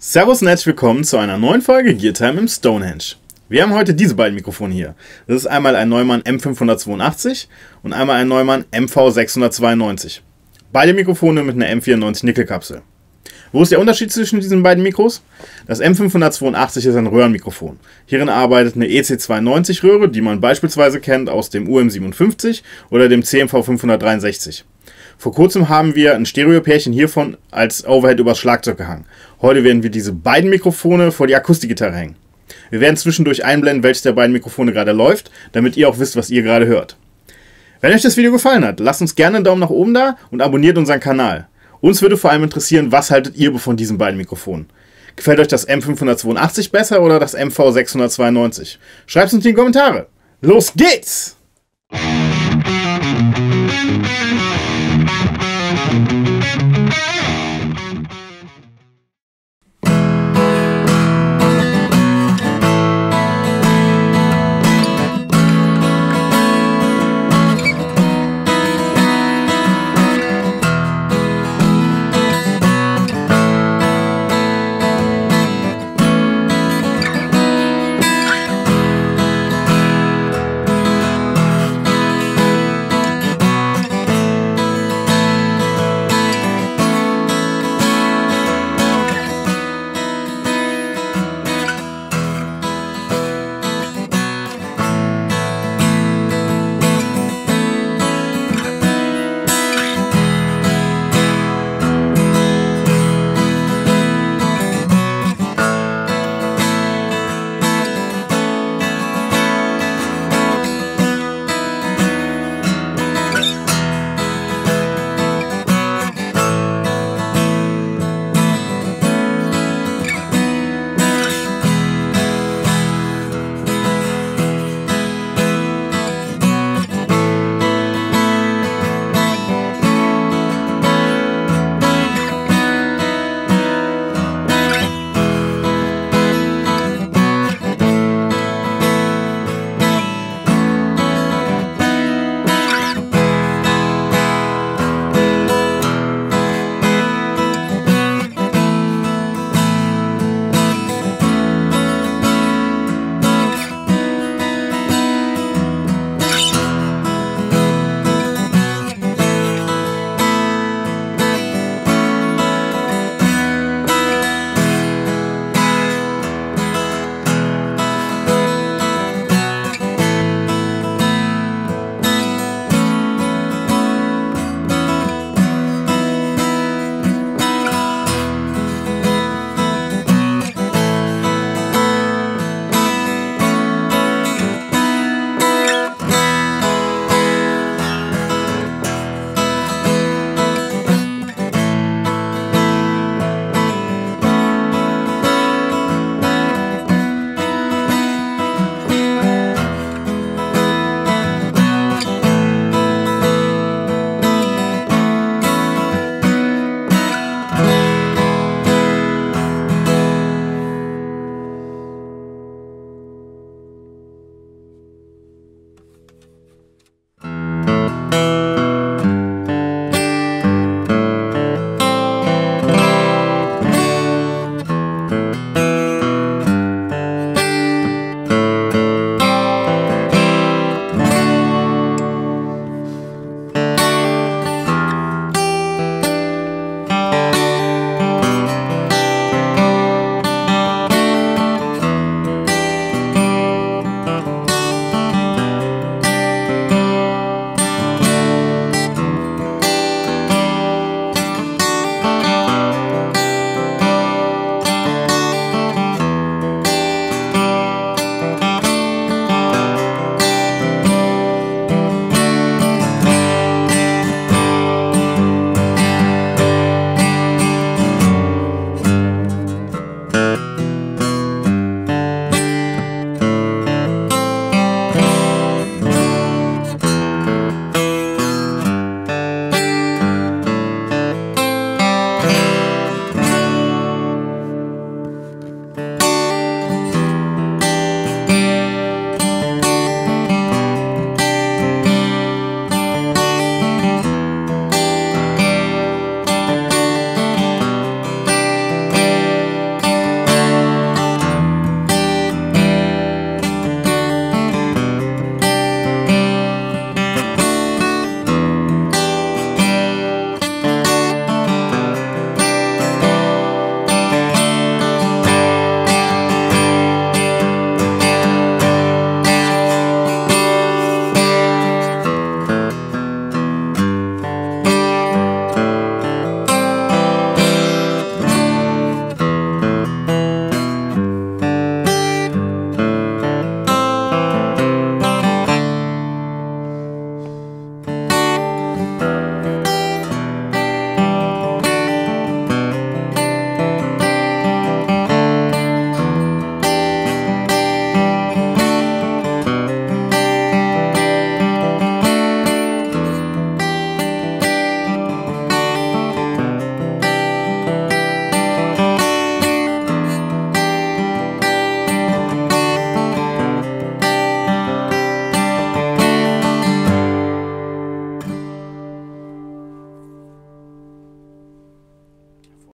Servus und herzlich willkommen zu einer neuen Folge Gear Time im Stonehenge. Wir haben heute diese beiden Mikrofone hier. Das ist einmal ein Neumann M582 und einmal ein Neumann MV692. Beide Mikrofone mit einer M94 Nickelkapsel. Wo ist der Unterschied zwischen diesen beiden Mikros? Das M582 ist ein Röhrenmikrofon. Hierin arbeitet eine EC290 Röhre, die man beispielsweise kennt aus dem UM57 oder dem CMV 563. Vor kurzem haben wir ein Stereopärchen hiervon als Overhead übers Schlagzeug gehangen. Heute werden wir diese beiden Mikrofone vor die Akustikgitarre hängen. Wir werden zwischendurch einblenden, welches der beiden Mikrofone gerade läuft, damit ihr auch wisst, was ihr gerade hört. Wenn euch das Video gefallen hat, lasst uns gerne einen Daumen nach oben da und abonniert unseren Kanal. Uns würde vor allem interessieren, was haltet ihr von diesen beiden Mikrofonen? Gefällt euch das M582 besser oder das MV692? Schreibt es uns in die Kommentare. Los geht's!